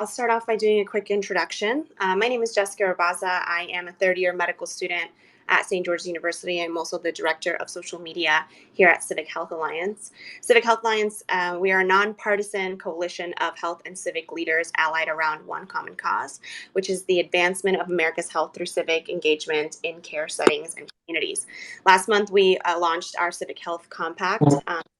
I'll start off by doing a quick introduction. My name is Jessica Rabaza. I am a third-year medical student at St. George's University. I'm also the director of social media here at Civic Health Alliance. Civic Health Alliance, we are a nonpartisan coalition of health and civic leaders allied around one common cause, which is the advancement of America's health through civic engagement in care settings and communities. Last month, we launched our Civic Health Compact,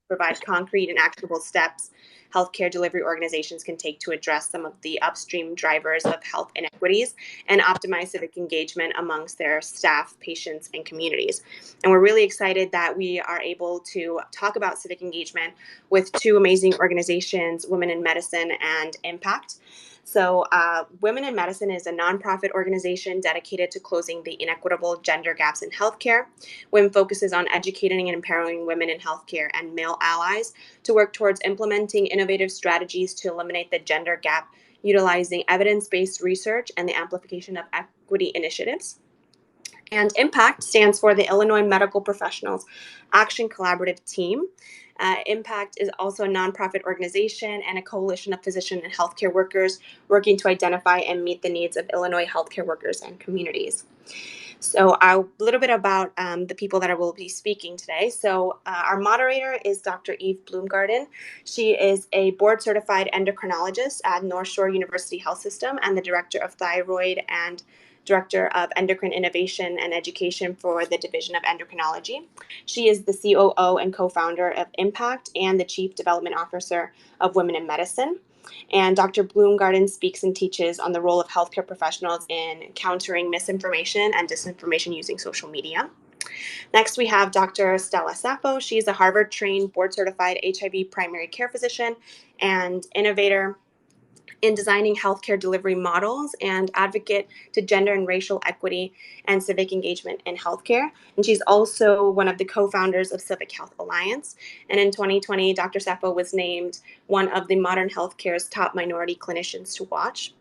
provide concrete and actionable steps healthcare delivery organizations can take to address some of the upstream drivers of health inequities and optimize civic engagement amongst their staff, patients, and communities. And we're really excited that we are able to talk about civic engagement with two amazing organizations, Women in Medicine and Impact. So Women in Medicine is a nonprofit organization dedicated to closing the inequitable gender gaps in healthcare. WIM focuses on educating and empowering women in healthcare and male allies to work towards implementing innovative strategies to eliminate the gender gap, utilizing evidence-based research and the amplification of equity initiatives. And IMPACT stands for the Illinois Medical Professionals Action Collaborative Team. IMPACT is also a nonprofit organization and a coalition of physician and healthcare workers working to identify and meet the needs of Illinois healthcare workers and communities. So a little bit about the people that I will be speaking today. So our moderator is Dr. Eve Bloomgarden. She is a board-certified endocrinologist at North Shore University Health System and the director of thyroid and director of endocrine innovation and education for the Division of Endocrinology. She is the COO and co-founder of Impact and the chief development officer of Women in Medicine. And Dr. Bloomgarden speaks and teaches on the role of healthcare professionals in countering misinformation and disinformation using social media. Next, we have Dr. Stella Safo. She's a Harvard-trained, board-certified HIV primary care physician and innovator in designing healthcare delivery models and advocate to gender and racial equity and civic engagement in healthcare. And she's also one of the co-founders of Civic Health Alliance. And in 2020, Dr. Safo was named one of the modern healthcare's top minority clinicians to watch.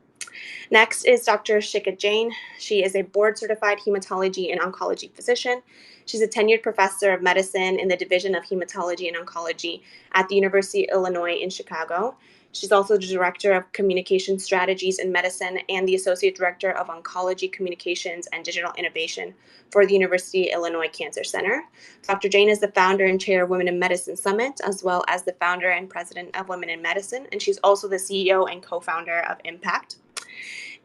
Next is Dr. Shikha Jain. She is a board-certified hematology and oncology physician. She's a tenured professor of medicine in the Division of Hematology and Oncology at the University of Illinois in Chicago. She's also the Director of Communication Strategies in Medicine and the Associate Director of Oncology Communications and Digital Innovation for the University of Illinois Cancer Center. Dr. Jain is the founder and chair of Women in Medicine Summit, as well as the founder and president of Women in Medicine, and she's also the CEO and co-founder of Impact.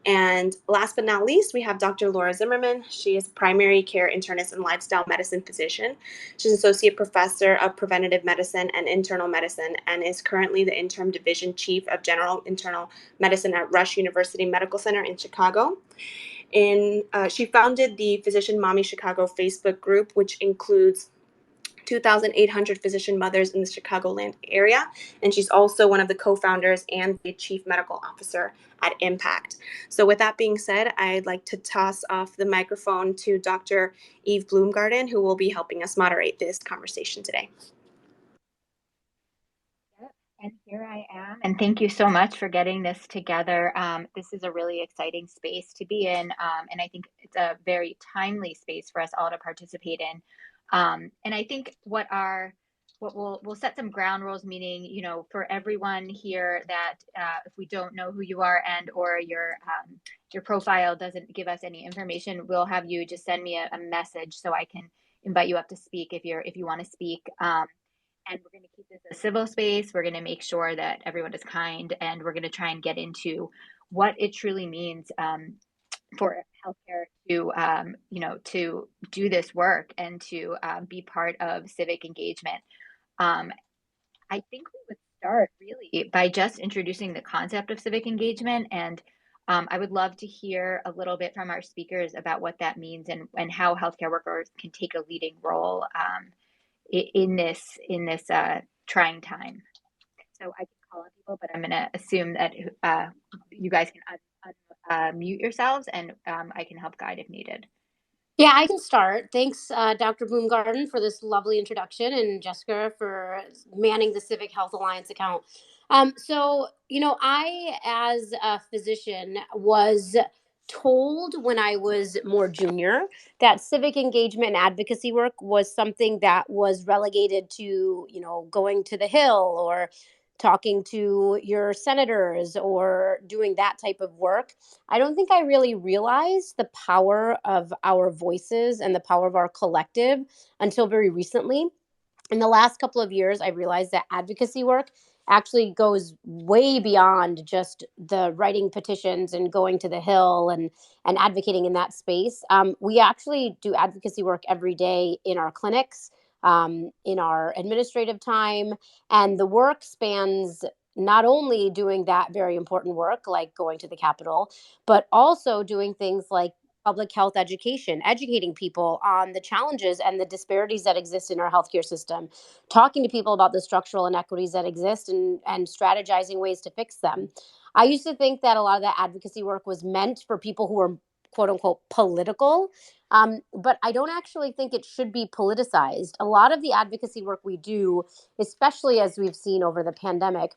And last but not least, we have Dr. Laura Zimmermann. She is a primary care internist and lifestyle medicine physician. She's an associate professor of preventative medicine and internal medicine and is currently the interim division chief of general internal medicine at Rush University Medical Center in Chicago. She founded the Physician Mommy Chicago Facebook group, which includes 2,800 physician mothers in the Chicagoland area, and she's also one of the co-founders and the chief medical officer at Impact. So with that being said, I'd like to toss off the microphone to Dr. Eve Bloomgarden, who will be helping us moderate this conversation today. And here I am, and thank you so much for getting this together. This is a really exciting space to be in, and I think it's a very timely space for us all to participate in. And I think what we'll set some ground rules, meaning, for everyone here that if we don't know who you are and or your profile doesn't give us any information, we'll have you just send me a message so I can invite you up to speak if you want to speak. And we're going to keep this a civil space. We're going to make sure that everyone is kind, and we're going to try and get into what it truly means for healthcare to do this work and to be part of civic engagement. I think we would start really by just introducing the concept of civic engagement, and I would love to hear a little bit from our speakers about what that means and how healthcare workers can take a leading role in this trying time. So I can call on people, but I'm going to assume that you guys can mute yourselves, and I can help guide if needed. Yeah, I can start. Thanks, Dr. Bloomgarden, for this lovely introduction, and Jessica for manning the Civic Health Alliance account. So, I, as a physician, was told when I was more junior that civic engagement and advocacy work was something that was relegated to, going to the Hill or talking to your senators or doing that type of work, I don't think I really realized the power of our voices and the power of our collective until very recently. In the last couple of years, I realized that advocacy work actually goes way beyond just the writing petitions and going to the Hill and advocating in that space. We actually do advocacy work every day in our clinics, in our administrative time, and the work spans not only doing that very important work, like going to the Capitol, but also doing things like public health education, educating people on the challenges and the disparities that exist in our healthcare system, talking to people about the structural inequities that exist and strategizing ways to fix them. I used to think that a lot of that advocacy work was meant for people who were quote unquote political, but I don't actually think it should be politicized. A lot of the advocacy work we do, especially as we've seen over the pandemic,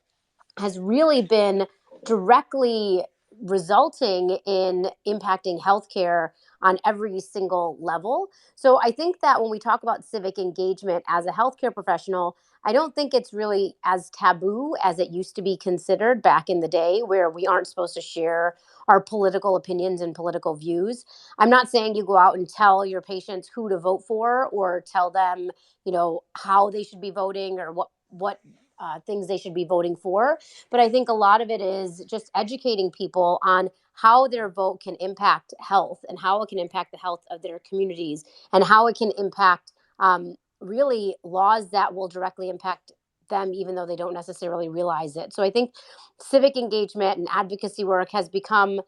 has really been directly resulting in impacting healthcare on every single level. So I think that when we talk about civic engagement as a healthcare professional, I don't think it's really as taboo as it used to be considered back in the day, where we aren't supposed to share our political opinions and political views. I'm not saying you go out and tell your patients who to vote for or tell them, how they should be voting or what things they should be voting for. But I think a lot of it is just educating people on how their vote can impact health and how it can impact the health of their communities and how it can impact really laws that will directly impact them, even though they don't necessarily realize it. So I think civic engagement and advocacy work has become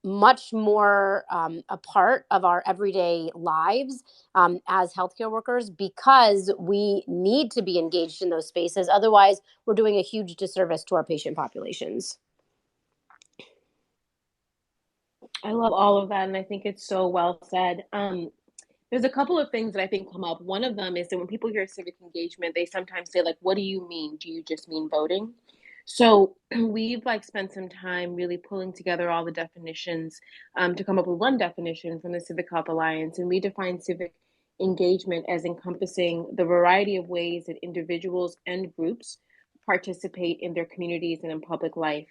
much more a part of our everyday lives as healthcare workers, because we need to be engaged in those spaces. Otherwise, we're doing a huge disservice to our patient populations. I love all of that, and I think it's so well said. There's a couple of things that I think come up. One of them is that when people hear civic engagement, they sometimes say, like, what do you mean? Do you just mean voting? So we've spent some time really pulling together all the definitions to come up with one definition from the Civic Health Alliance. And we define civic engagement as encompassing the variety of ways that individuals and groups participate in their communities and in public life.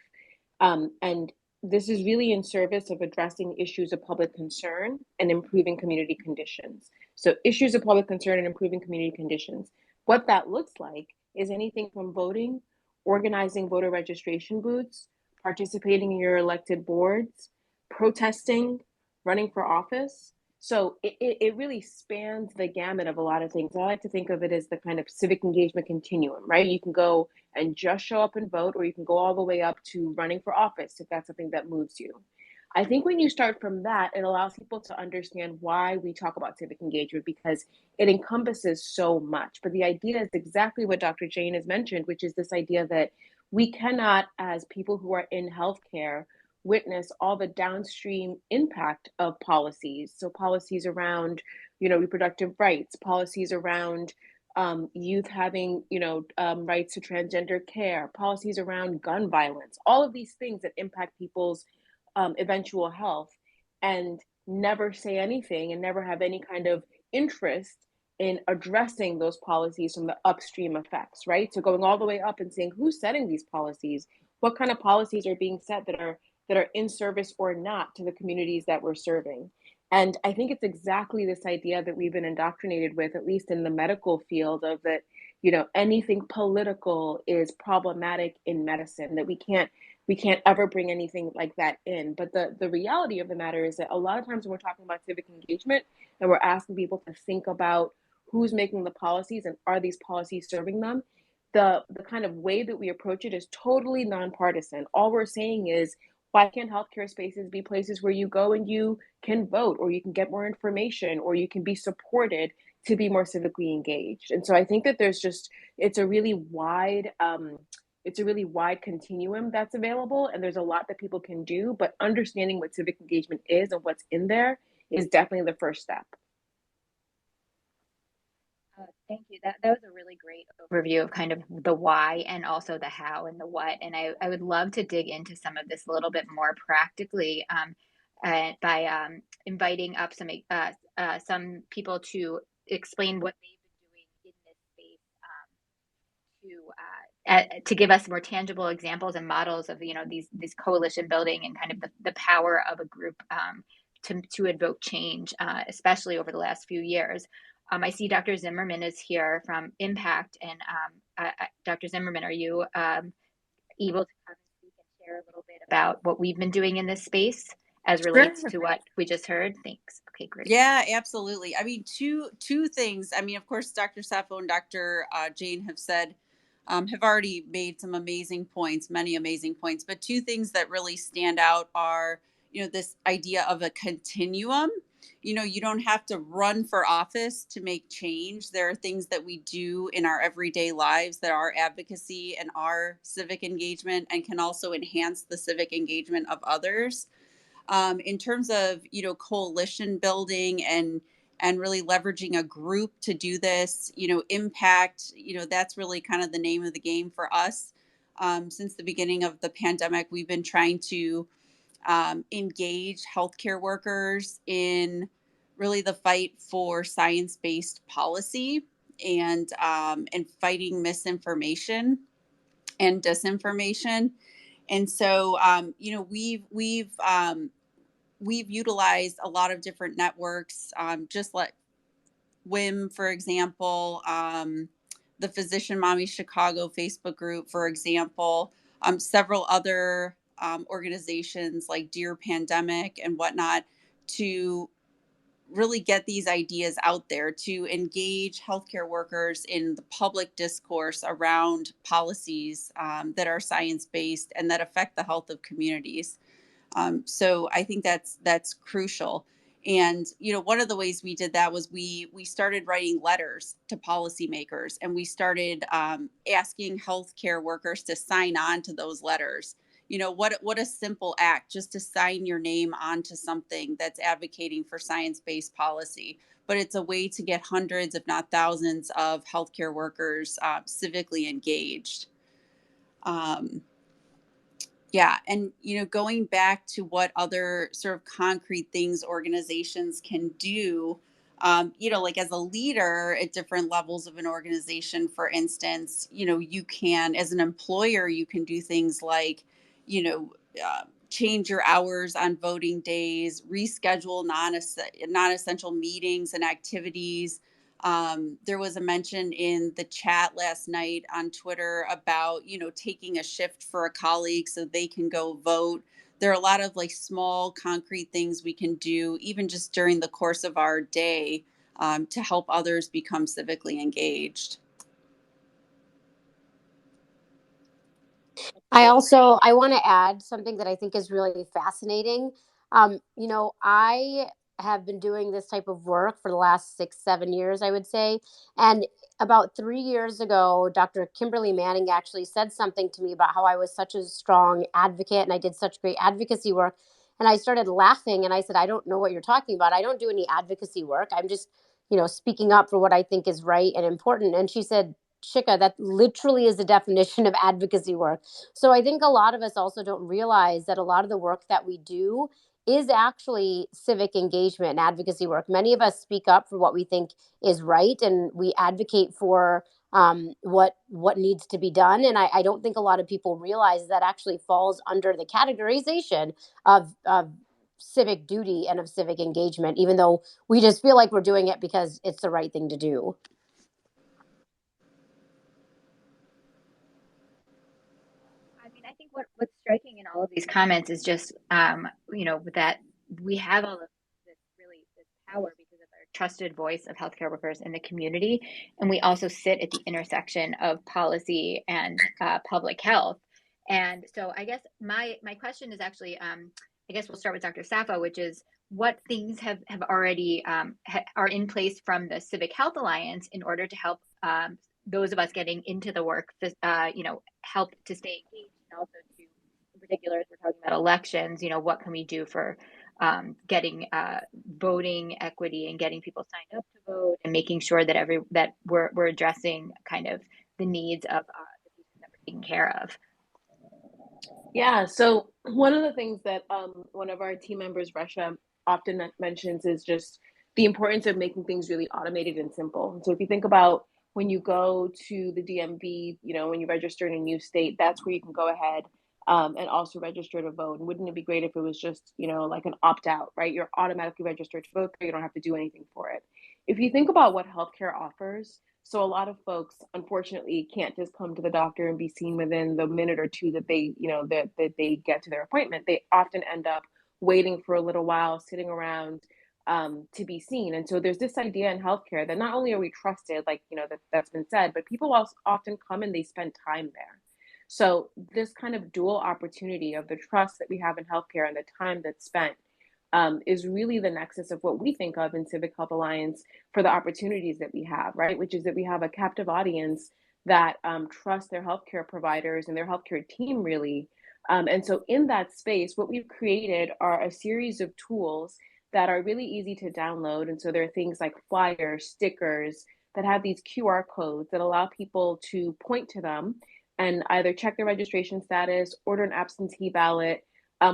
And this is really in service of addressing issues of public concern and improving community conditions. So issues of public concern and improving community conditions. What that looks like is anything from voting, organizing voter registration booths, participating in your elected boards, protesting, running for office. So it really spans the gamut of a lot of things. I like to think of it as the kind of civic engagement continuum, right? You can go and just show up and vote, or you can go all the way up to running for office if that's something that moves you. I think when you start from that, it allows people to understand why we talk about civic engagement, because it encompasses so much. But the idea is exactly what Dr. Jain has mentioned, which is this idea that we cannot, as people who are in healthcare, witness all the downstream impact of policies. So policies around, reproductive rights, policies around youth having, rights to transgender care, policies around gun violence, all of these things that impact people's eventual health, and never say anything and never have any kind of interest in addressing those policies from the upstream effects, right? So going all the way up and saying who's setting these policies, what kind of policies are being set that are in service or not to the communities that we're serving. And I think it's exactly this idea that we've been indoctrinated with, at least in the medical field, of that, anything political is problematic in medicine, that we can't ever bring anything like that in. But the reality of the matter is that a lot of times when we're talking about civic engagement and we're asking people to think about who's making the policies and are these policies serving them, the kind of way that we approach it is totally nonpartisan. All we're saying is, why can't healthcare spaces be places where you go and you can vote, or you can get more information, or you can be supported to be more civically engaged? And so I think that it's a really wide continuum that's available, and there's a lot that people can do, but understanding what civic engagement is and what's in there is definitely the first step. Thank you. That was a really great overview of kind of the why and also the how and the what. And I would love to dig into some of this a little bit more practically by inviting up some people to explain what they've been doing in this space to give us more tangible examples and models of, you know, these coalition building and kind of the power of a group to evoke change, especially over the last few years. I see Dr. Zimmermann is here from Impact, and Dr. Zimmermann, are you able to come and speak and share a little bit about what we've been doing in this space as relates Sure. to what we just heard? Thanks. Okay, great. Yeah, absolutely. I mean, two things. I mean, of course, Dr. Safo and Dr. Jain have said, have already made some amazing points, many amazing points. But two things that really stand out are, you know, this idea of a continuum. You know, you don't have to run for office to make change. There are things that we do in our everyday lives that are advocacy and are civic engagement and can also enhance the civic engagement of others. In terms of, you know, coalition building and really leveraging a group to do this, you know, impact, you know, that's really kind of the name of the game for us. Since the beginning of the pandemic, we've been trying to engage healthcare workers in really the fight for science-based policy and fighting misinformation and disinformation. And so, you know, we've utilized a lot of different networks, just like WIM, for example, the Physician Mommy Chicago Facebook group, for example, several other organizations like Dear Pandemic and whatnot, to really get these ideas out there, to engage healthcare workers in the public discourse around policies that are science-based and that affect the health of communities. So I think that's crucial. And you know, one of the ways we did that was we started writing letters to policymakers, and we started asking healthcare workers to sign on to those letters. You know, what a simple act, just to sign your name onto something that's advocating for science-based policy. But it's a way to get hundreds, if not thousands, of healthcare workers civically engaged. Yeah. And, you know, going back to what other sort of concrete things organizations can do, you know, like as a leader at different levels of an organization, for instance, you know, you can, as an employer, you can do things like, you know, change your hours on voting days, reschedule non-essential meetings and activities. There was a mention in the chat last night on Twitter about, you know, taking a shift for a colleague so they can go vote. There are a lot of like small concrete things we can do, even just during the course of our day, to help others become civically engaged. I want to add something that I think is really fascinating. You know, I have been doing this type of work for the last 6, 7 years, I would say. And about 3 years ago, Dr. Kimberly Manning actually said something to me about how I was such a strong advocate and I did such great advocacy work. And I started laughing and I said, I don't know what you're talking about. I don't do any advocacy work. I'm just, you know, speaking up for what I think is right and important. And she said, Shikha, that literally is the definition of advocacy work. So I think a lot of us also don't realize that a lot of the work that we do is actually civic engagement and advocacy work. Many of us speak up for what we think is right, and we advocate for what needs to be done. And I don't think a lot of people realize that actually falls under the categorization of civic duty and of civic engagement, even though we just feel like we're doing it because it's the right thing to do. I mean, I think what's striking in all of these comments is just, you know, that we have all of this power because of our trusted voice of healthcare workers in the community, and we also sit at the intersection of policy and public health. And so, I guess my question is actually, I guess we'll start with Dr. Safo, which is what things have already are in place from the Civic Health Alliance in order to help those of us getting into the work, you know, help to stay engaged, and also to, in particular, as we're talking about elections, you know, what can we do for getting voting equity and getting people signed up to vote and making sure that that we're addressing kind of the needs of the people that we're taking care of. Yeah, so one of the things that one of our team members, Russia, often mentions is just the importance of making things really automated and simple. And so if you think about when you go to the DMV, when you register in a new state, that's where you can go ahead and also register to vote. And wouldn't it be great if it was just, like an opt out, right? You're automatically registered to vote, you don't have to do anything for it. If you think about what healthcare offers, so a lot of folks, unfortunately, can't just come to the doctor and be seen within the minute or two that they, that they get to their appointment. They often end up waiting for a little while, sitting around to be seen. And so there's this idea in healthcare that not only are we trusted, like, that's been said, but people also often come and they spend time there. So this kind of dual opportunity of the trust that we have in healthcare and the time that's spent is really the nexus of what we think of in Civic Health Alliance for the opportunities that we have, right? Which is that we have a captive audience that trust their healthcare providers and their healthcare team, really. And so in that space, what we've created are a series of tools that are really easy to download. And so there are things like flyers, stickers that have these QR codes that allow people to point to them and either check their registration status, order an absentee ballot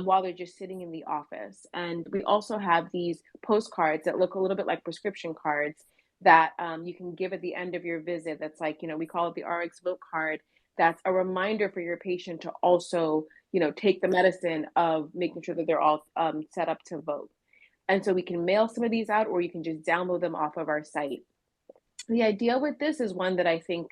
while they're just sitting in the office. And we also have these postcards that look a little bit like prescription cards that you can give at the end of your visit. That's like, we call it the RX Vote card. That's a reminder for your patient to also, take the medicine of making sure that they're all set up to vote. And so we can mail some of these out, or you can just download them off of our site. The idea with this is one that I think,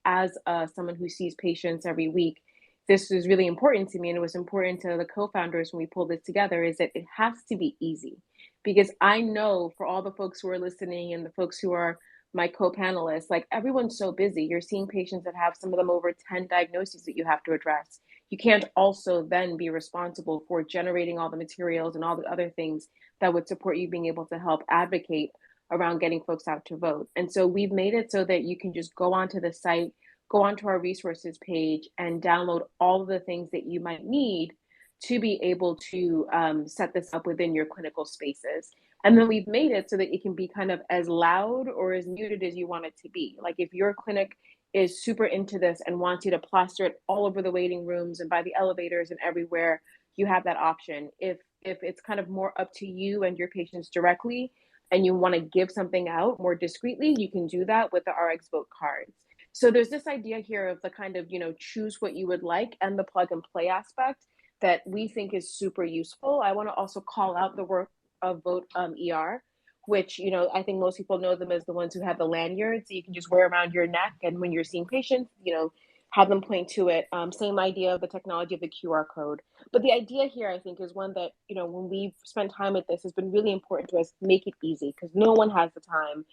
as someone who sees patients every week, this is really important to me, and it was important to the co-founders when we pulled this together, is that it has to be easy. Because I know for all the folks who are listening and the folks who are my co-panelists, like, everyone's so busy. You're seeing patients that have some of them over 10 diagnoses that you have to address. You can't also then be responsible for generating all the materials and all the other things that would support you being able to help advocate around getting folks out to vote. And so we've made it so that you can just go onto the site, go onto our resources page, and download all of the things that you might need to be able to set this up within your clinical spaces. And then we've made it so that it can be kind of as loud or as muted as you want it to be. Like, if your clinic is super into this and wants you to plaster it all over the waiting rooms and by the elevators and everywhere, you have that option. If it's kind of more up to you and your patients directly, and you want to give something out more discreetly, you can do that with the RX Vote cards. So there's this idea here of the kind of, choose what you would like and the plug and play aspect that we think is super useful. I want to also call out the work of Vote ER, which, I think most people know them as the ones who have the lanyards that you can just wear around your neck. And when you're seeing patients, have them point to it. Same idea of the technology of the QR code. But the idea here, I think, is one that, when we've spent time with this, has been really important to us. Make it easy, because no one has the time.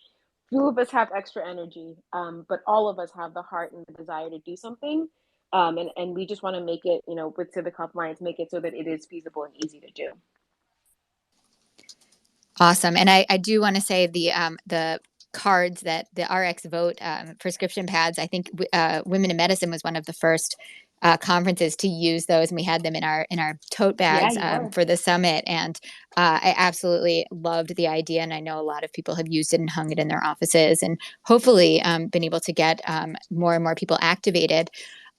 Few of us have extra energy, but all of us have the heart and the desire to do something. And we just want to make it, with Civic Health Alliance, make it so that it is feasible and easy to do. Awesome. And I do want to say the cards, that the RX Vote prescription pads, I think Women in Medicine was one of the first conferences to use those, and we had them in our tote bags for the summit. And I absolutely loved the idea, and I know a lot of people have used it and hung it in their offices, and hopefully been able to get more and more people activated.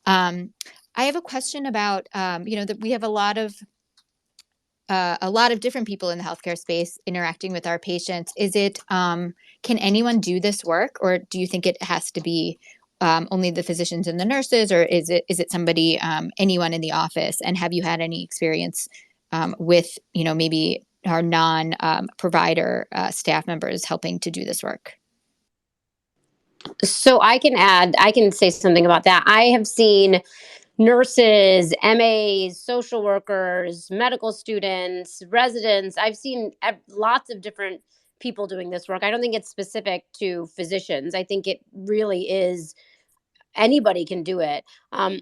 I have a question about that we have a lot of different people in the healthcare space interacting with our patients. Is it, can anyone do this work, or do you think it has to be only the physicians and the nurses, or is it somebody, anyone in the office? And have you had any experience with, maybe our non-provider staff members helping to do this work? So I can say something about that. I have seen nurses, MAs, social workers, medical students, residents. I've seen lots of different people doing this work. I don't think it's specific to physicians. I think it really is, anybody can do it.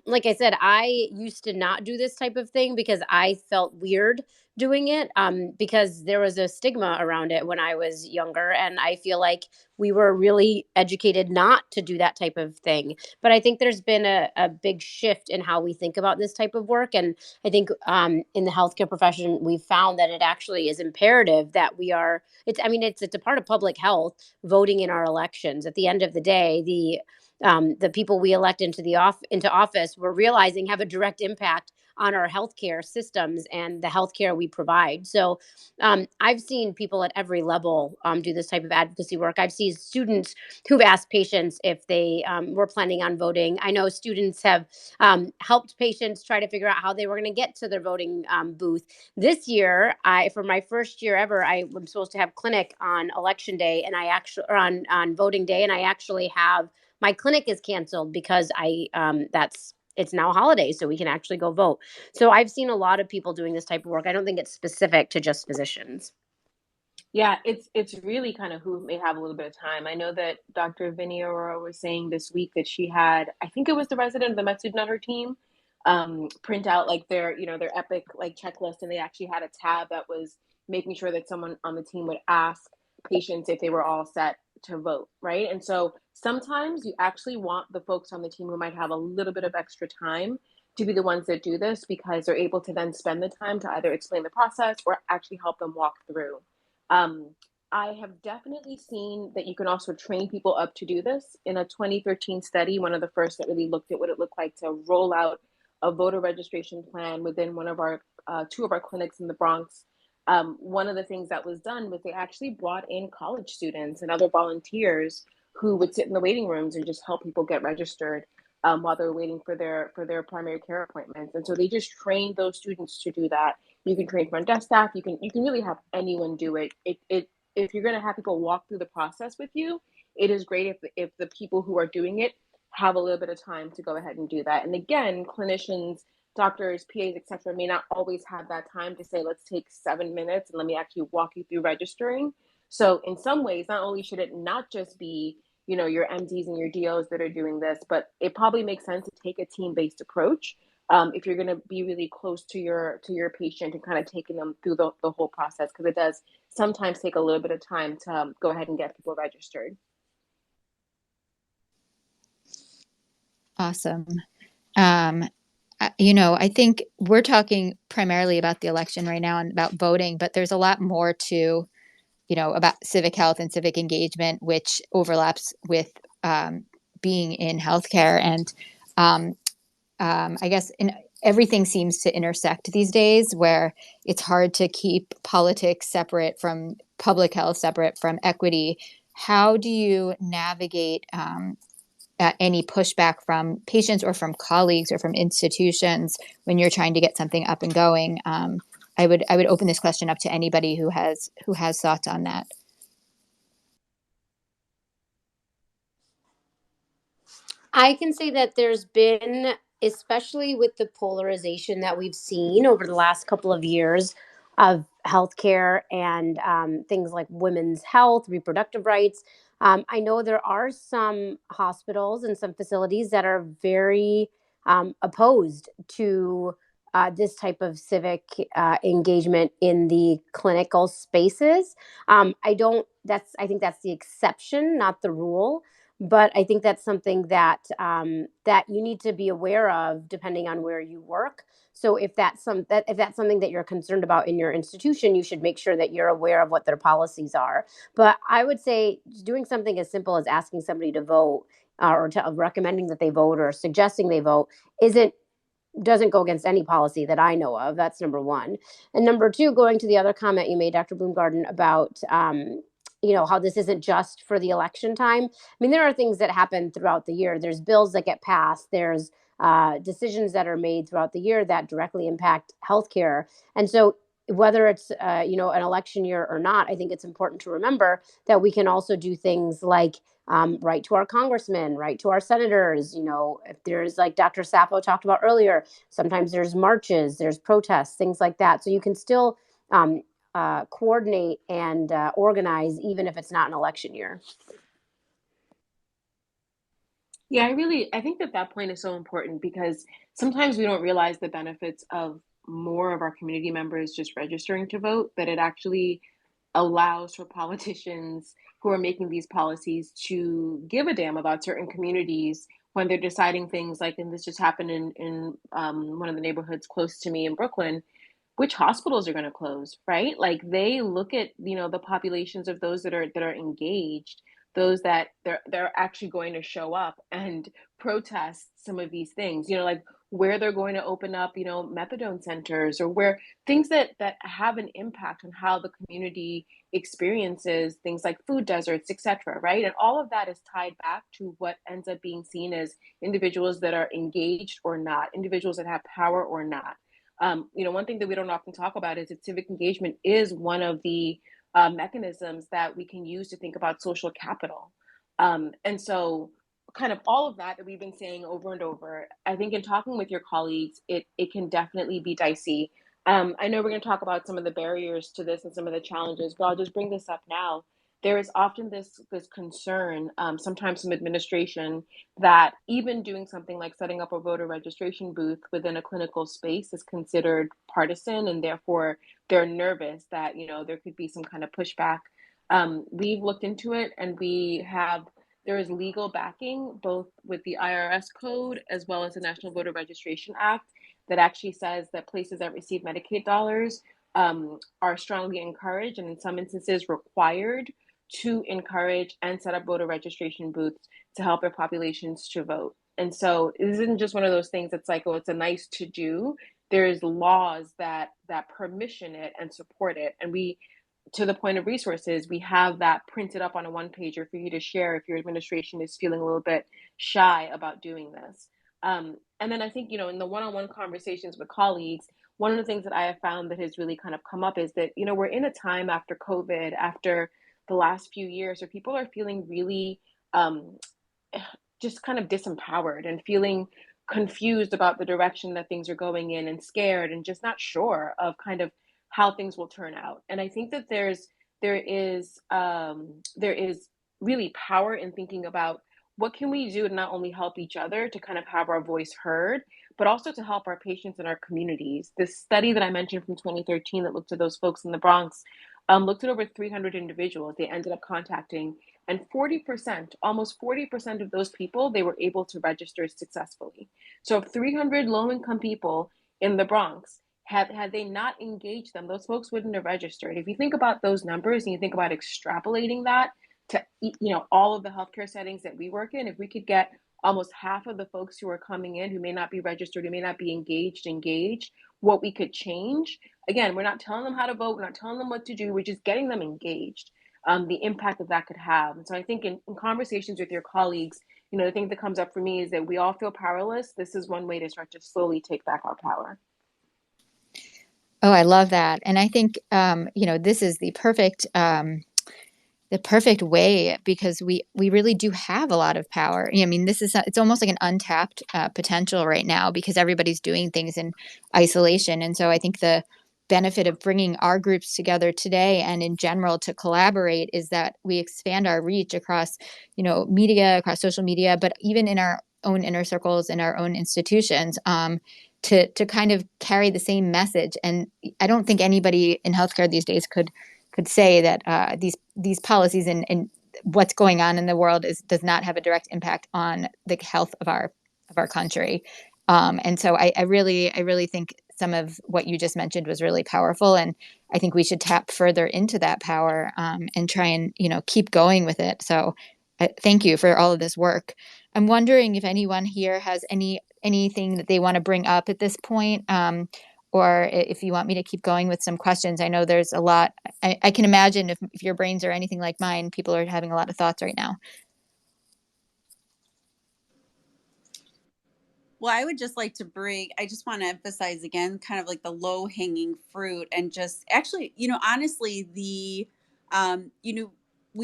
Like I said, I used to not do this type of thing because I felt weird doing it, because there was a stigma around it when I was younger. And I feel like we were really educated not to do that type of thing. But I think there's been a big shift in how we think about this type of work. And I think in the healthcare profession, we've found that it actually is imperative that it's a part of public health, voting in our elections. At the end of the day, the people we elect into office, we're realizing have a direct impact on our healthcare systems and the healthcare we provide. So I've seen people at every level do this type of advocacy work. I've seen students who've asked patients if they were planning on voting. I know students have helped patients try to figure out how they were going to get to their voting booth. This year, for my first year ever, I was supposed to have clinic on election day, and I actually, or on voting day, and I actually have my clinic is canceled because it's now a holiday, so we can actually go vote. So I've seen a lot of people doing this type of work. I don't think it's specific to just physicians. Yeah, it's really kind of who may have a little bit of time. I know that Dr. Vinny Aurora was saying this week that she had, I think it was the resident of the med student on her team, print out like their epic like checklist, and they actually had a tab that was making sure that someone on the team would ask patients if they were all set to vote, right? And so sometimes you actually want the folks on the team who might have a little bit of extra time to be the ones that do this, because they're able to then spend the time to either explain the process or actually help them walk through. Um, I have definitely seen that you can also train people up to do this. In a 2013 study, one of the first that really looked at what it looked like to roll out a voter registration plan within one of our two of our clinics in the Bronx. One of the things that was done was they actually brought in college students and other volunteers who would sit in the waiting rooms and just help people get registered while they're waiting for their primary care appointments. And so they just trained those students to do that. You can train front desk staff. You can really have anyone do it. If you're going to have people walk through the process with you, it is great if the people who are doing it have a little bit of time to go ahead and do that. And again, clinicians, doctors, PAs, etc., may not always have that time to say, let's take 7 minutes and let me actually walk you through registering. So in some ways, not only should it not just be your MDs and your DOs that are doing this, but it probably makes sense to take a team-based approach if you're going to be really close to your patient and kind of taking them through the whole process, because it does sometimes take a little bit of time to go ahead and get people registered. Awesome. I think we're talking primarily about the election right now and about voting, but there's a lot more to, about civic health and civic engagement, which overlaps with being in healthcare. And I guess everything seems to intersect these days, where it's hard to keep politics separate from public health, separate from equity. How do you navigate any pushback from patients or from colleagues or from institutions when you're trying to get something up and going? I would open this question up to anybody who has thoughts on that. I can say that there's been, especially with the polarization that we've seen over the last couple of years of healthcare and things like women's health, reproductive rights. I know there are some hospitals and some facilities that are very opposed to this type of civic engagement in the clinical spaces. I think that's the exception, not the rule. But I think that's something that that you need to be aware of depending on where you work. So if that's something that you're concerned about in your institution, you should make sure that you're aware of what their policies are. But I would say doing something as simple as asking somebody to vote or recommending that they vote or suggesting they vote doesn't go against any policy that I know of. That's number one. And number two, going to the other comment you made, Dr. Bloomgarden, about how this isn't just for the election time. I mean, there are things that happen throughout the year. There's bills that get passed. There's decisions that are made throughout the year that directly impact healthcare. And so whether it's an election year or not, I think it's important to remember that we can also do things like write to our congressmen, write to our senators. If there's, like Dr. Safo talked about earlier, sometimes there's marches, there's protests, things like that. So you can still coordinate and organize even if it's not an election year. Yeah, I think that point is so important, because sometimes we don't realize the benefits of more of our community members just registering to vote, that it actually allows for politicians who are making these policies to give a damn about certain communities when they're deciding things like, and this just happened in one of the neighborhoods close to me in Brooklyn, which hospitals are going to close, right? Like they look at, the populations of those that are engaged, those that they're actually going to show up and protest some of these things. Like where they're going to open up, methadone centers, or where things that have an impact on how the community experiences things like food deserts, etc. Right? And all of that is tied back to what ends up being seen as individuals that are engaged or not, individuals that have power or not. One thing that we don't often talk about is that civic engagement is one of the mechanisms that we can use to think about social capital. And so, kind of all of that we've been saying over and over, I think in talking with your colleagues, it can definitely be dicey. I know we're going to talk about some of the barriers to this and some of the challenges, but I'll just bring this up now. There is often this concern, sometimes from administration, that even doing something like setting up a voter registration booth within a clinical space is considered partisan, and therefore they're nervous that there could be some kind of pushback. We've looked into it, and there is legal backing both with the IRS code as well as the National Voter Registration Act that actually says that places that receive Medicaid dollars are strongly encouraged, and in some instances required, to encourage and set up voter registration booths to help their populations to vote. And so it isn't just one of those things that's like, oh, it's a nice to do. There's laws that permission it and support it. And we, to the point of resources, we have that printed up on a one pager for you to share if your administration is feeling a little bit shy about doing this. And then I think, in the one-on-one conversations with colleagues, one of the things that I have found that has really kind of come up is that, we're in a time after COVID, after the last few years, where people are feeling really just kind of disempowered and feeling confused about the direction that things are going in, and scared and just not sure of kind of how things will turn out. And I think that there is really power in thinking about what can we do to not only help each other to kind of have our voice heard, but also to help our patients and our communities. This study that I mentioned from 2013 that looked at those folks in the Bronx looked at over 300 individuals they ended up contacting, and 40%, almost 40% of those people, they were able to register successfully. So if 300 low-income people in the Bronx, had they not engaged them, those folks wouldn't have registered. If you think about those numbers and you think about extrapolating that to all of the healthcare settings that we work in, if we could get almost half of the folks who are coming in who may not be registered, who may not be engaged, what we could change. Again, we're not telling them how to vote, we're not telling them what to do, we're just getting them engaged. The impact that could have. And so I think in conversations with your colleagues, the thing that comes up for me is that we all feel powerless. This is one way to start to slowly take back our power. Oh, I love that. And I think, this is the perfect way, because we really do have a lot of power. I mean, it's almost like an untapped potential right now, because everybody's doing things in isolation. And so I think the benefit of bringing our groups together today and in general to collaborate is that we expand our reach across, media, across social media, but even in our own inner circles, in our own institutions, to kind of carry the same message. And I don't think anybody in healthcare these days could say that these policies and what's going on in the world does not have a direct impact on the health of our country. And so I really think some of what you just mentioned was really powerful, and I think we should tap further into that power and try and keep going with it. So thank you for all of this work. I'm wondering if anyone here has anything that they want to bring up at this point. Or if you want me to keep going with some questions. I know there's a lot. I can imagine if your brains are anything like mine, people are having a lot of thoughts right now. Well, I would just like to I just want to emphasize again, kind of like the low hanging fruit, and just actually, honestly, we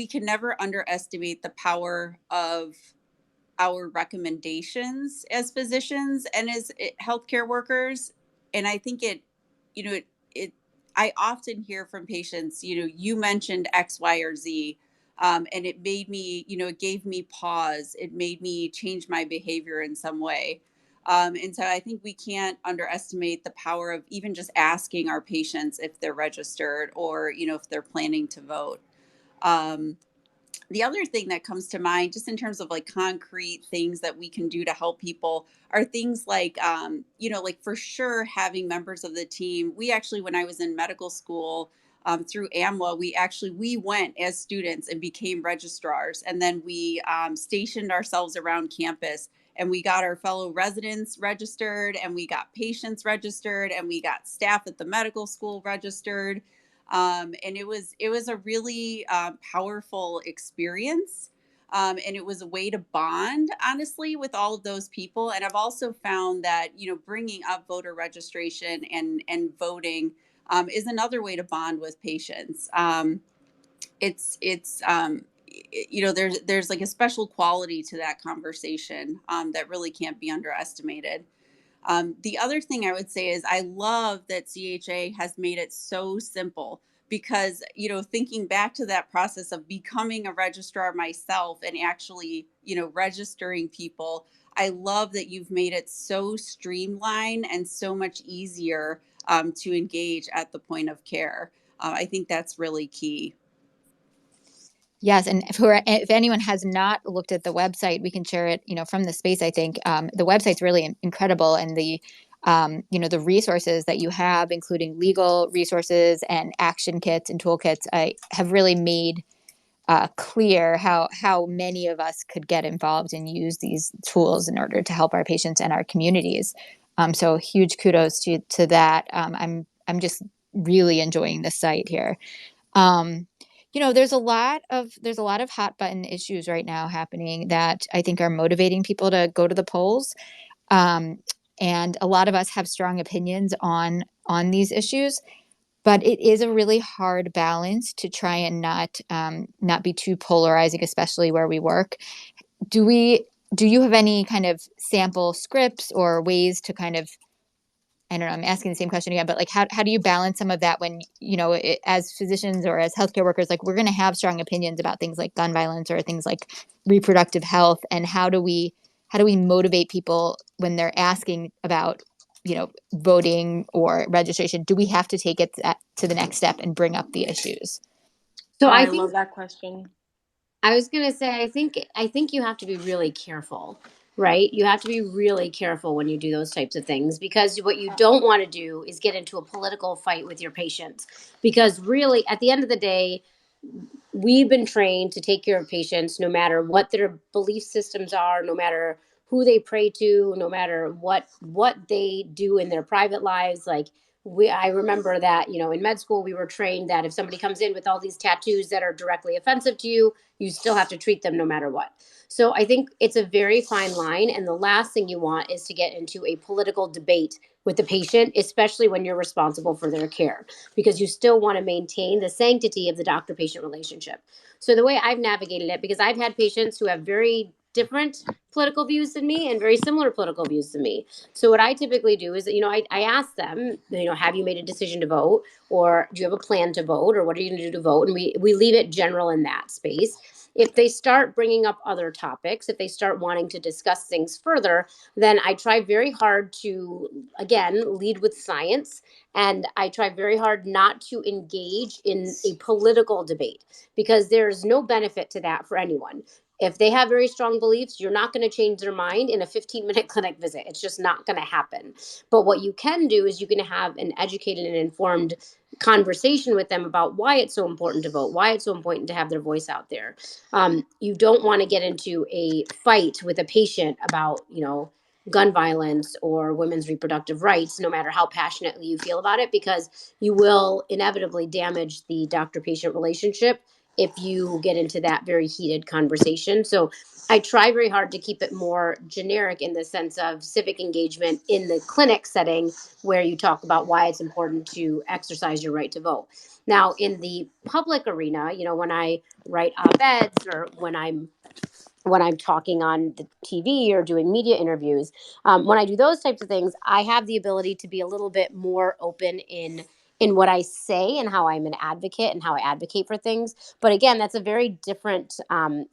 can never underestimate the power of our recommendations as physicians and as healthcare workers. And I think I often hear from patients, you mentioned X, Y, or Z. And it made me, it gave me pause. It made me change my behavior in some way. And so I think we can't underestimate the power of even just asking our patients if they're registered, or, if they're planning to vote. The other thing that comes to mind, just in terms of like concrete things that we can do to help people, are things like, like for sure having members of the team. We actually, when I was in medical school, through AMWA, we went as students and became registrars, and then we stationed ourselves around campus and we got our fellow residents registered, and we got patients registered, and we got staff at the medical school registered. And it was a really powerful experience. And it was a way to bond, honestly, with all of those people. And I've also found that, bringing up voter registration and voting is another way to bond with patients. There's like a special quality to that conversation that really can't be underestimated. The other thing I would say is I love that CHA has made it so simple, because, thinking back to that process of becoming a registrar myself and actually, registering people, I love that you've made it so streamlined and so much easier to engage at the point of care. I think that's really key. Yes, and if anyone has not looked at the website, we can share it, from the space. I think the website's really incredible, and the resources that you have, including legal resources and action kits and toolkits, have really made clear how many of us could get involved and use these tools in order to help our patients and our communities. So huge kudos to that. I'm just really enjoying the site here. There's a lot of hot button issues right now happening that I think are motivating people to go to the polls. And a lot of us have strong opinions on these issues, but it is a really hard balance to try and not be too polarizing, especially where we work. Do you have any kind of sample scripts or ways to kind of, I don't know, I'm asking the same question again, but like, how do you balance some of that when, as physicians or as healthcare workers, like we're going to have strong opinions about things like gun violence or things like reproductive health, and how do we motivate people when they're asking about, voting or registration? Do we have to take it to the next step and bring up the issues? So I love that question. I was going to say, I think you have to be really careful, right? You have to be really careful when you do those types of things, because what you don't want to do is get into a political fight with your patients. Because really, at the end of the day, we've been trained to take care of patients no matter what their belief systems are, no matter who they pray to, no matter what they do in their private lives. Like, I remember that, in med school, we were trained that if somebody comes in with all these tattoos that are directly offensive to you, you still have to treat them no matter what. So I think it's a very fine line. And the last thing you want is to get into a political debate with the patient, especially when you're responsible for their care, because you still want to maintain the sanctity of the doctor-patient relationship. So the way I've navigated it, because I've had patients who have very different political views than me and very similar political views than me. So what I typically do is that, I ask them, have you made a decision to vote, or do you have a plan to vote, or what are you going to do to vote? And we leave it general in that space. If they start bringing up other topics, if they start wanting to discuss things further, then I try very hard to, again, lead with science. And I try very hard not to engage in a political debate, because there's no benefit to that for anyone. If they have very strong beliefs, you're not going to change their mind in a 15-minute clinic visit. It's just not going to happen. But what you can do is you can have an educated and informed conversation with them about why it's so important to vote, why it's so important to have their voice out there. You don't want to get into a fight with a patient about, gun violence or women's reproductive rights, no matter how passionately you feel about it, because you will inevitably damage the doctor-patient relationship if you get into that very heated conversation. So I try very hard to keep it more generic in the sense of civic engagement in the clinic setting, where you talk about why it's important to exercise your right to vote. Now, in the public arena, when I write op-eds, or when I'm talking on the TV or doing media interviews, when I do those types of things, I have the ability to be a little bit more open in what I say and how I'm an advocate and how I advocate for things. But again, that's a very different,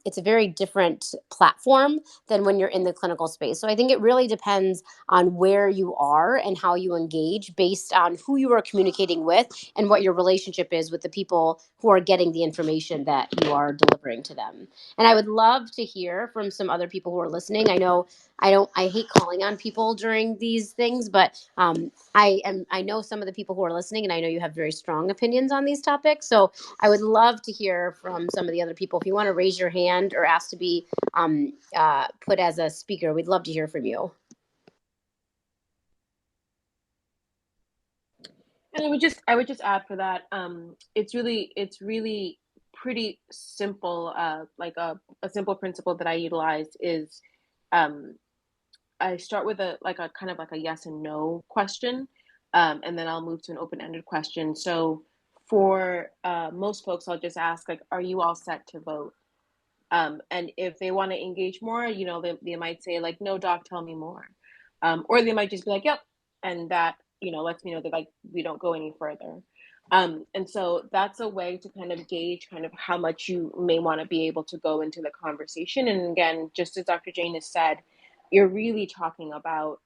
it's a very different platform than when you're in the clinical space. So I think it really depends on where you are and how you engage, based on who you are communicating with and what your relationship is with the people who are getting the information that you are delivering to them. And I would love to hear from some other people who are listening. I know I hate calling on people during these things, but I know some of the people who are listening, and I know you have very strong opinions on these topics. So I would love to hear from some of the other people. If you want to raise your hand or ask to be put as a speaker, we'd love to hear from you. And I would just add for that, it's really pretty simple. Like a simple principle that I utilize is, I start with a kind of like a yes and no question, and then I'll move to an open-ended question. So for most folks, I'll just ask like, "Are you all set to vote?" And if they want to engage more, they might say like, "No, doc, tell me more," or they might just be like, "Yep," and that lets me know that like we don't go any further. And so that's a way to kind of gauge kind of how much you may want to be able to go into the conversation. And again, just as Dr. Jain has said, you're really talking about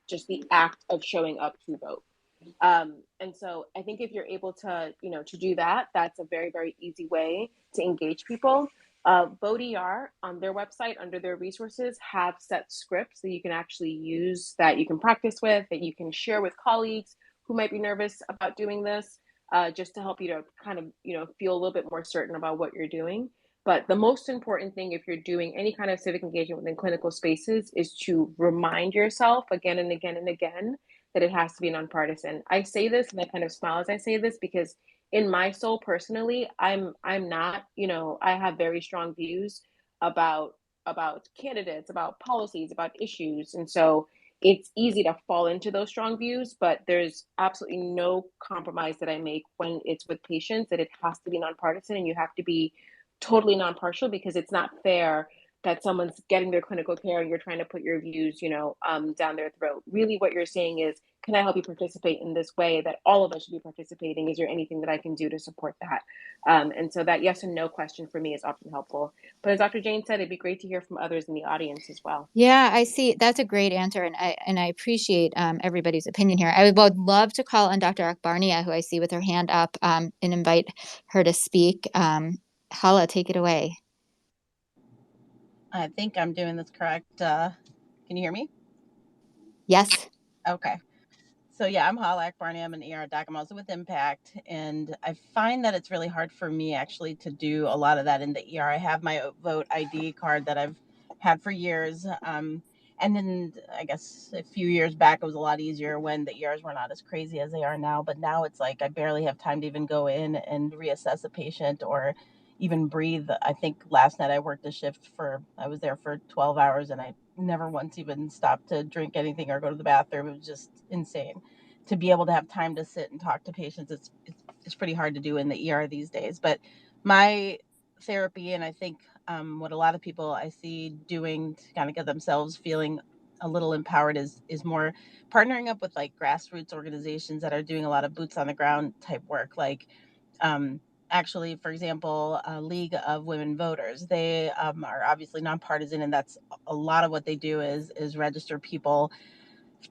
just the act of showing up to vote. And so I think if you're able to do that, that's a very, very easy way to engage people. VoteER on their website, under their resources, have set scripts that you can actually use, that you can practice with, that you can share with colleagues who might be nervous about doing this, just to help you to kind of, feel a little bit more certain about what you're doing. But the most important thing, if you're doing any kind of civic engagement within clinical spaces, is to remind yourself again and again and again that it has to be nonpartisan. I say this and I kind of smile as I say this because in my soul personally, I'm not, I have very strong views about candidates, about policies, about issues. And so it's easy to fall into those strong views, but there's absolutely no compromise that I make when it's with patients, that it has to be nonpartisan and you have to be totally non-partial, because it's not fair that someone's getting their clinical care and you're trying to put your views, down their throat. Really what you're saying is, can I help you participate in this way that all of us should be participating? Is there anything that I can do to support that? And so that yes and no question for me is often helpful. But as Dr. Jain said, it'd be great to hear from others in the audience as well. Yeah, I see. That's a great answer, and I appreciate everybody's opinion here. I would love to call on Dr. Akbarnia, who I see with her hand up, and invite her to speak. Hala, take it away. I think I'm doing this correct. Can you hear me? Yes. Okay. So yeah, I'm Hala Akbarnia. I'm an ER doc. I'm also with Impact, and I find that it's really hard for me actually to do a lot of that in the ER. I have my vote ID card that I've had for years. And then I guess a few years back, it was a lot easier when the ERs were not as crazy as they are now. But now it's like I barely have time to even go in and reassess a patient or even breathe. I think last night I worked a shift I was there for 12 hours and I never once even stopped to drink anything or go to the bathroom. It was just insane. To be able to have time to sit and talk to patients, it's pretty hard to do in the ER these days. But my therapy, and I think what a lot of people I see doing to kind of get themselves feeling a little empowered is more partnering up with like grassroots organizations that are doing a lot of boots on the ground type work, like actually, for example, League of Women Voters. They are obviously nonpartisan, and that's a lot of what they do is register people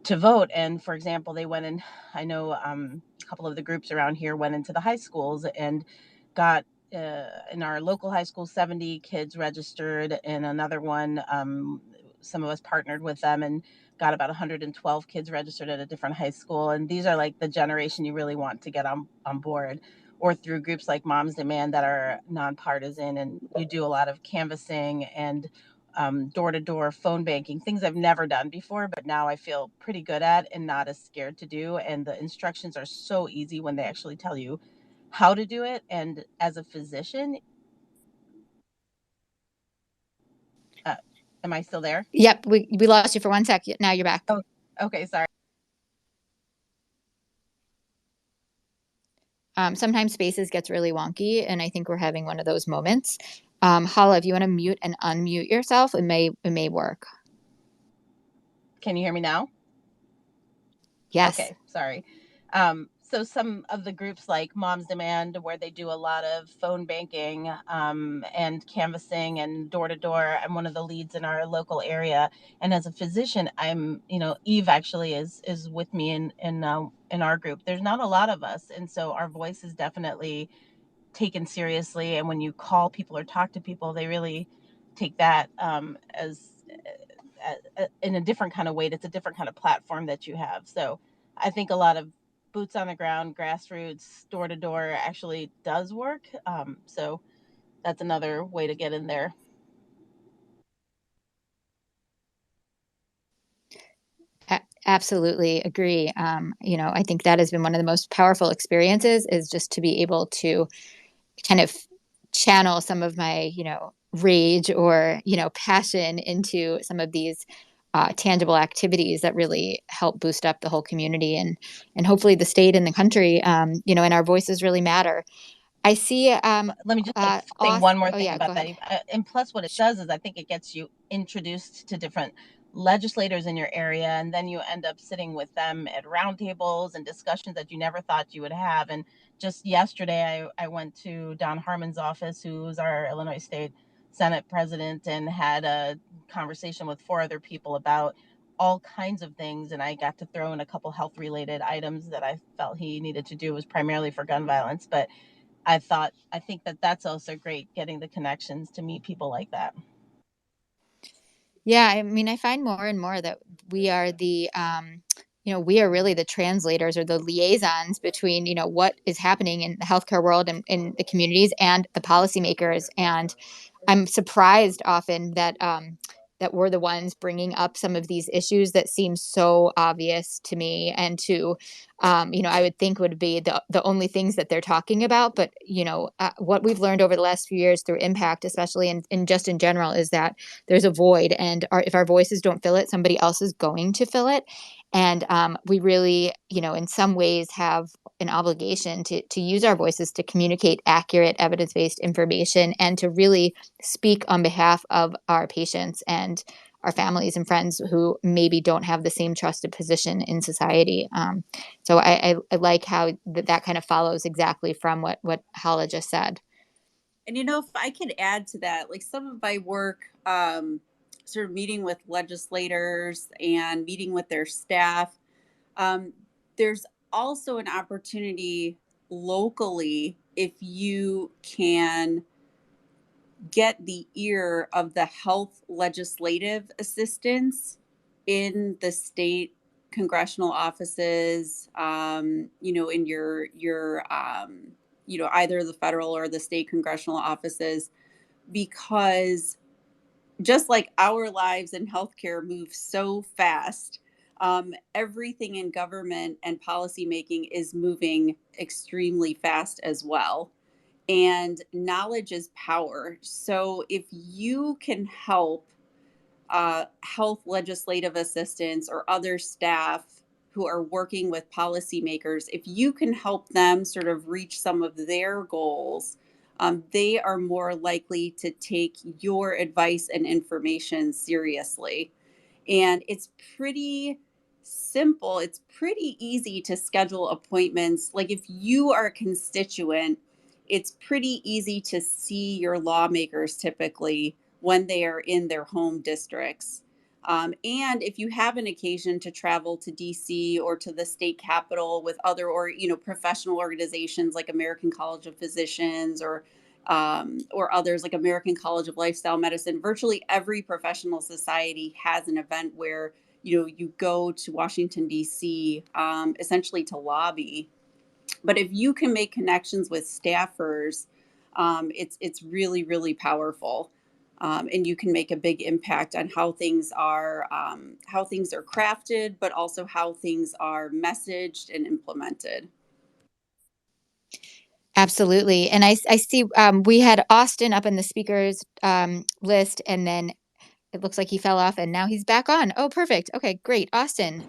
to vote. And for example, they went in, I know a couple of the groups around here went into the high schools and got in our local high school 70 kids registered. In another one, some of us partnered with them and got about 112 kids registered at a different high school. And these are like the generation you really want to get on board, or through groups like Moms Demand that are nonpartisan, and you do a lot of canvassing and door-to-door phone banking, things I've never done before, but now I feel pretty good at and not as scared to do. And the instructions are so easy when they actually tell you how to do it. And as a physician, am I still there? Yep, we lost you for 1 sec. Now you're back. Oh, okay, sorry. Sometimes Spaces gets really wonky, and I think we're having one of those moments. Hala, if you want to mute and unmute yourself, it may work. Can you hear me now? Yes. Okay, sorry. So some of the groups like Moms Demand, where they do a lot of phone banking and canvassing and door to door. I'm one of the leads in our local area, and as a physician, Eve actually is with me in our group. There's not a lot of us, and so our voice is definitely taken seriously. And when you call people or talk to people, they really take that as in a different kind of weight. It's a different kind of platform that you have. So I think a lot of boots on the ground, grassroots, door to door actually does work. So that's another way to get in there. Absolutely agree. I think that has been one of the most powerful experiences, is just to be able to kind of channel some of my, rage or, passion into some of these tangible activities that really help boost up the whole community and hopefully the state and the country, and our voices really matter. I see. Let me just say one more thing about that. And plus, what it does is I think it gets you introduced to different legislators in your area, and then you end up sitting with them at roundtables and discussions that you never thought you would have. And just yesterday, I went to Don Harmon's office, who's our Illinois State Senate president, and had a conversation with 4 other people about all kinds of things. And I got to throw in a couple health related items that I felt he needed to do. It was primarily for gun violence, but I think that that's also great, getting the connections to meet people like that. Yeah, I mean, I find more and more that we are we are really the translators or the liaisons between, what is happening in the healthcare world and in the communities and the policymakers. And I'm surprised often that we're the ones bringing up some of these issues that seem so obvious to me and to, I would think would be the only things that they're talking about. But, what we've learned over the last few years through Impact, especially and just in general, is that there's a void. And if our voices don't fill it, somebody else is going to fill it. And we really, in some ways have an obligation to use our voices to communicate accurate evidence-based information and to really speak on behalf of our patients and our families and friends who maybe don't have the same trusted position in society. So I like how that kind of follows exactly from what Hala just said. And if I could add to that, like some of my work, sort of meeting with legislators and meeting with their staff, there's also an opportunity locally if you can get the ear of the health legislative assistants in the state congressional offices, in your either the federal or the state congressional offices, because just like our lives in healthcare move so fast, everything in government and policymaking is moving extremely fast as well. And knowledge is power. So if you can help health legislative assistants or other staff who are working with policymakers, if you can help them sort of reach some of their goals, they are more likely to take your advice and information seriously. And it's pretty simple. It's pretty easy to schedule appointments. Like if you are a constituent, it's pretty easy to see your lawmakers typically when they are in their home districts. And if you have an occasion to travel to DC or to the state capitol with other professional organizations like American College of Physicians or others like American College of Lifestyle Medicine, virtually every professional society has an event where you go to Washington D.C. Essentially to lobby. But if you can make connections with staffers, it's really, really powerful. And you can make a big impact on how things are crafted, but also how things are messaged and implemented. Absolutely. And I see we had Austin up in the speakers list, and then it looks like he fell off and now he's back on. Oh, perfect. Okay, great. Austin,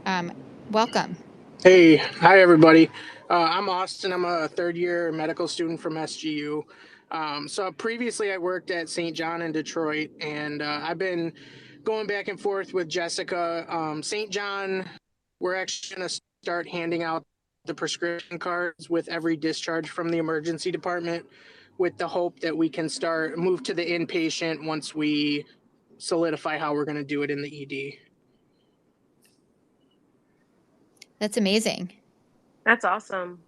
welcome. Hey, hi everybody. I'm Austin. I'm a 3rd-year medical student from SGU. So previously I worked at St. John in Detroit, and I've been going back and forth with Jessica. St. John, we're actually going to start handing out the prescription cards with every discharge from the emergency department, with the hope that we can move to the inpatient once we solidify how we're going to do it in the ED. That's amazing. That's awesome.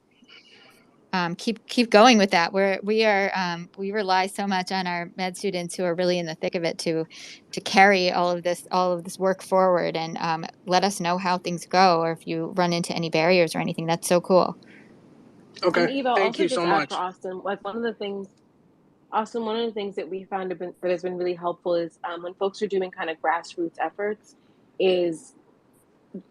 keep going with that. We rely so much on our med students who are really in the thick of it to carry all of this work forward, and let us know how things go, or if you run into any barriers or anything. That's so cool. And Okay, Eva, thank also you just so add for much. Austin, like one of the things that we found that has been really helpful is when folks are doing kind of grassroots efforts, is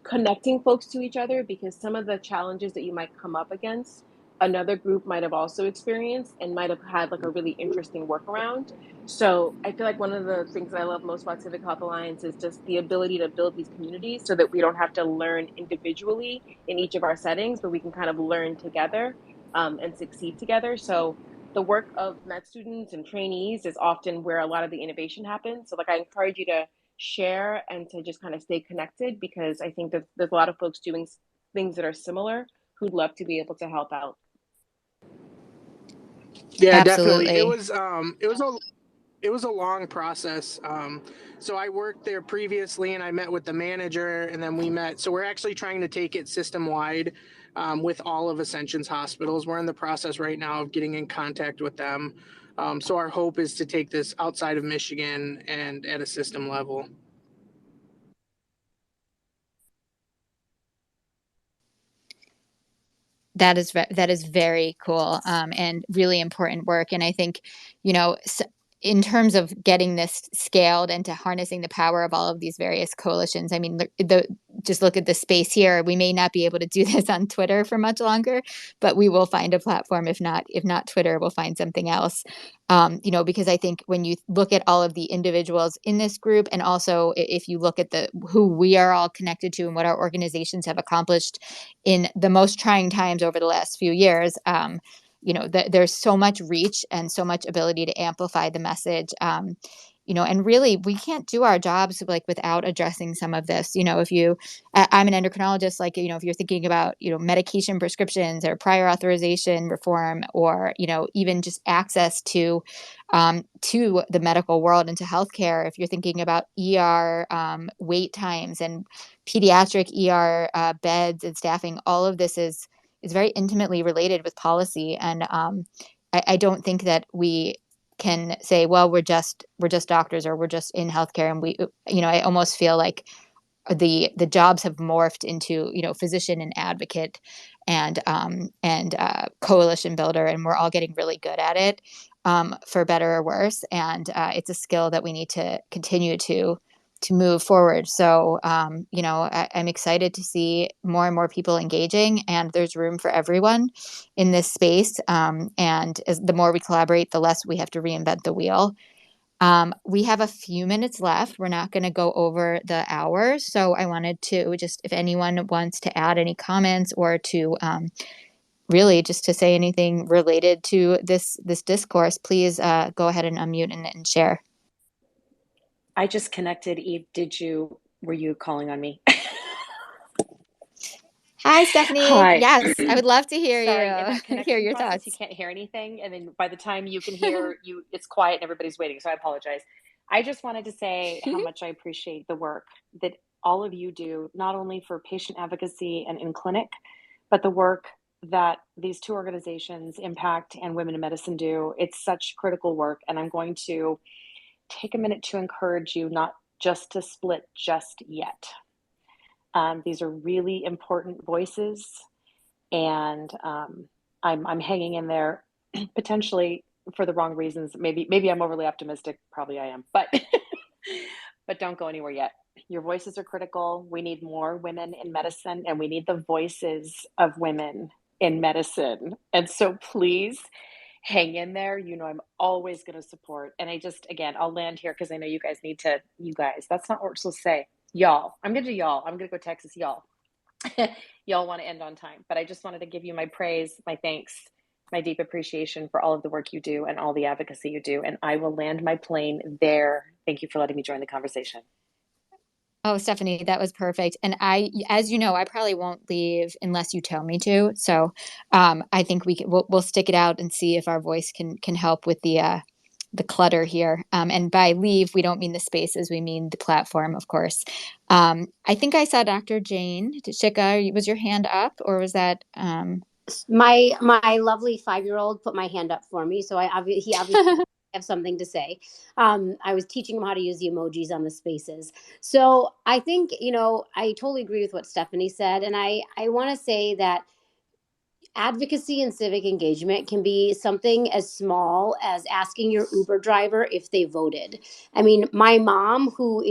connecting folks to each other, because some of the challenges that you might come up against, another group might have also experienced and might have had like a really interesting workaround. So I feel like one of the things that I love most about Civic Health Alliance is just the ability to build these communities so that we don't have to learn individually in each of our settings, but we can kind of learn together and succeed together. So the work of med students and trainees is often where a lot of the innovation happens. So like I encourage you to share and to just kind of stay connected, because I think that there's a lot of folks doing things that are similar who'd love to be able to help out. Yeah, definitely. Absolutely. It was a long process. So I worked there previously, and I met with the manager, and then we met. So we're actually trying to take it system wide with all of Ascension's hospitals. We're in the process right now of getting in contact with them. So our hope is to take this outside of Michigan and at a system level. That is very cool, and really important work. And I think, in terms of getting this scaled and to harnessing the power of all of these various coalitions, I mean, just look at the space here. We may not be able to do this on Twitter for much longer, but we will find a platform. If not Twitter, we'll find something else. Because I think when you look at all of the individuals in this group, and also if you look at who we are all connected to and what our organizations have accomplished in the most trying times over the last few years, there's so much reach and so much ability to amplify the message. And really, we can't do our jobs like without addressing some of this. I'm an endocrinologist, if you're thinking about, medication prescriptions or prior authorization reform, or, even just access to the medical world and to healthcare. If you're thinking about ER wait times and pediatric ER beds and staffing, all of this is very intimately related with policy. And I don't think that we can say, well, we're just doctors, or we're just in healthcare. And I almost feel like the jobs have morphed into, physician and advocate and coalition builder, and we're all getting really good at it, for better or worse. And it's a skill that we need to continue to move forward. So, I'm excited to see more and more people engaging, and there's room for everyone in this space. And the more we collaborate, the less we have to reinvent the wheel. We have a few minutes left. We're not going to go over the hour. So I wanted to just, if anyone wants to add any comments, or to really just to say anything related to this discourse, please go ahead and unmute and share. I just connected. Eve, were you calling on me? Hi, Stephanie. Hi. Yes, I would love to hear Sorry, in that hear connection your process, thoughts. you can't hear anything, and then by the time you can hear, it's quiet and everybody's waiting. So I apologize. I just wanted to say how much I appreciate the work that all of you do, not only for patient advocacy and in clinic, but the work that these two organizations, Impact and Women in Medicine, do. It's such critical work, and I'm going to take a minute to encourage you not just to split just yet. These are really important voices, and I'm hanging in there, potentially for the wrong reasons. Maybe I'm overly optimistic. Probably I am, but but don't go anywhere yet. Your voices are critical. We need more women in medicine, and we need the voices of women in medicine. And so please hang in there. I'm always going to support. And I'll land here because I know you guys that's not what we're supposed to say. Y'all. I'm going to do y'all. I'm going to go Texas, y'all. Y'all want to end on time, but I just wanted to give you my praise, my thanks, my deep appreciation for all of the work you do and all the advocacy you do. And I will land my plane there. Thank you for letting me join the conversation. Oh, Stephanie, that was perfect. And as you know, I probably won't leave unless you tell me to. So I think we'll stick it out and see if our voice can help with the clutter here. And by leave, we don't mean the spaces, we mean the platform, of course. I think I saw Dr. Jain. Shikha, was your hand up, or was that? My lovely 5-year-old put my hand up for me, so he obviously have something to say. I was teaching him how to use the emojis on the spaces. So I think, I totally agree with what Stephanie said, and I want to say that advocacy and civic engagement can be something as small as asking your Uber driver if they voted. I mean, my mom, who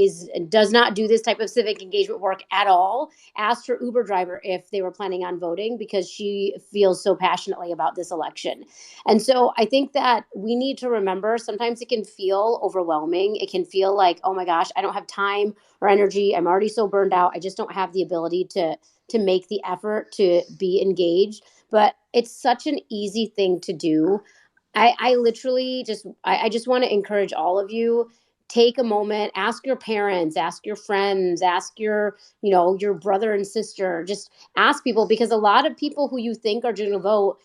does not do this type of civic engagement work at all, asked her Uber driver if they were planning on voting because she feels so passionately about this election. And so I think that we need to remember sometimes it can feel overwhelming. It can feel like, oh my gosh, I don't have time or energy. I'm already so burned out. I just don't have the ability to make the effort to be engaged, but it's such an easy thing to do. I literally I just want to encourage all of you, take a moment, ask your parents, ask your friends, ask your brother and sister, just ask people, because a lot of people who you think are going to vote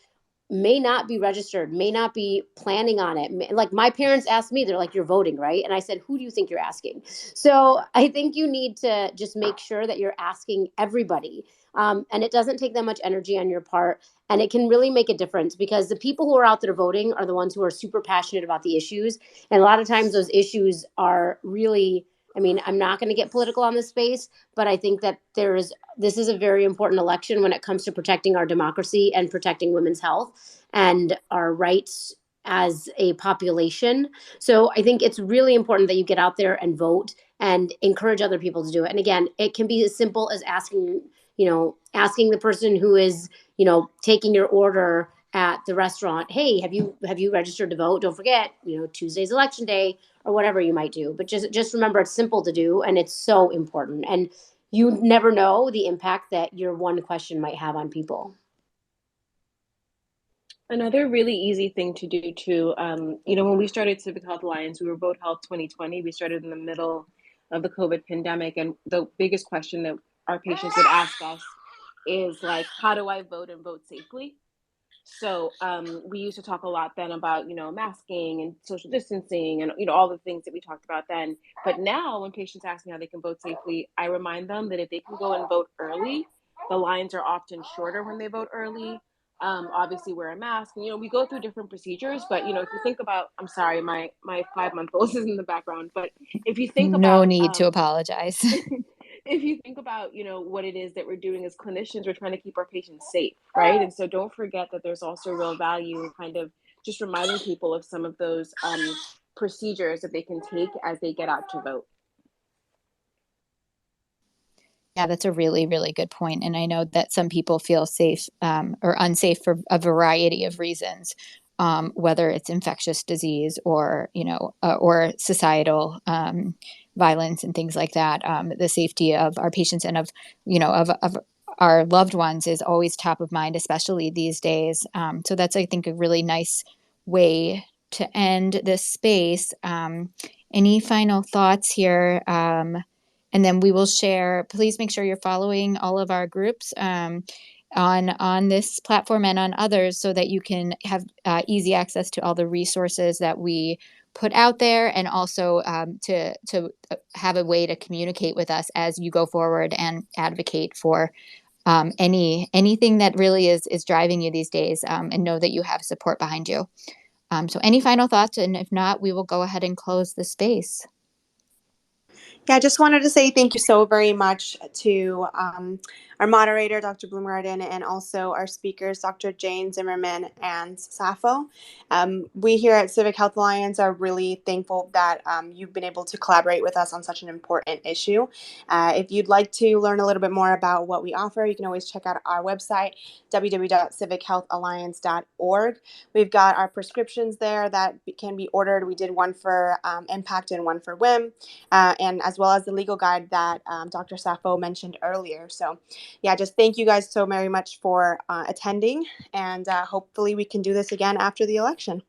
may not be registered, may not be planning on it. Like my parents asked me, they're like, "You're voting, right?" And I said, "Who do you think you're asking?" So I think you need to just make sure that you're asking everybody. And it doesn't take that much energy on your part. And it can really make a difference because the people who are out there voting are the ones who are super passionate about the issues. And a lot of times those issues are really, I mean, I'm not going to get political on this space, but I think that this is a very important election when it comes to protecting our democracy and protecting women's health and our rights as a population. So I think it's really important that you get out there and vote and encourage other people to do it. And again, it can be as simple as asking the person who is, taking your order at the restaurant, "Hey, have you registered to vote? Don't forget, Tuesday's election day," or whatever you might do. But just remember, it's simple to do and it's so important. And you never know the impact that your one question might have on people. Another really easy thing to do too, when we started Civic Health Alliance, we were Vote Health 2020. We started in the middle of the COVID pandemic, and the biggest question that our patients would ask us is like, how do I vote and vote safely? So we used to talk a lot then about, masking and social distancing and, all the things that we talked about then. But now when patients ask me how they can vote safely, I remind them that if they can go and vote early, the lines are often shorter when they vote early. Obviously wear a mask, and, we go through different procedures, but, if you think about, I'm sorry, my 5-month-old is in the background, but if you think No about, need to apologize. if you think about, what it is that we're doing as clinicians, we're trying to keep our patients safe, right? And so don't forget that there's also real value kind of just reminding people of some of those procedures that they can take as they get out to vote. Yeah, that's a really, really good point. And I know that some people feel safe or unsafe for a variety of reasons, whether it's infectious disease or, or societal violence and things like that. The safety of our patients and of our loved ones is always top of mind, especially these days. So that's, I think, a really nice way to end this space. Any final thoughts here? And then we will share. Please make sure you're following all of our groups on this platform and on others, so that you can have easy access to all the resources that we put out there, and also to have a way to communicate with us as you go forward and advocate for anything that really is driving you these days, and know that you have support behind you. So any final thoughts? And if not, we will go ahead and close the space. Yeah, I just wanted to say thank you so very much to our moderator, Dr. Bloomgarden, and also our speakers, Dr. Jain, Zimmermann, and Safo. We here at Civic Health Alliance are really thankful that you've been able to collaborate with us on such an important issue. If you'd like to learn a little bit more about what we offer, you can always check out our website, www.civichealthalliance.org. We've got our prescriptions there that can be ordered. We did one for Impact and one for WIM, and as well as the legal guide that Dr. Safo mentioned earlier. So yeah, just thank you guys so very much for attending, and hopefully we can do this again after the election.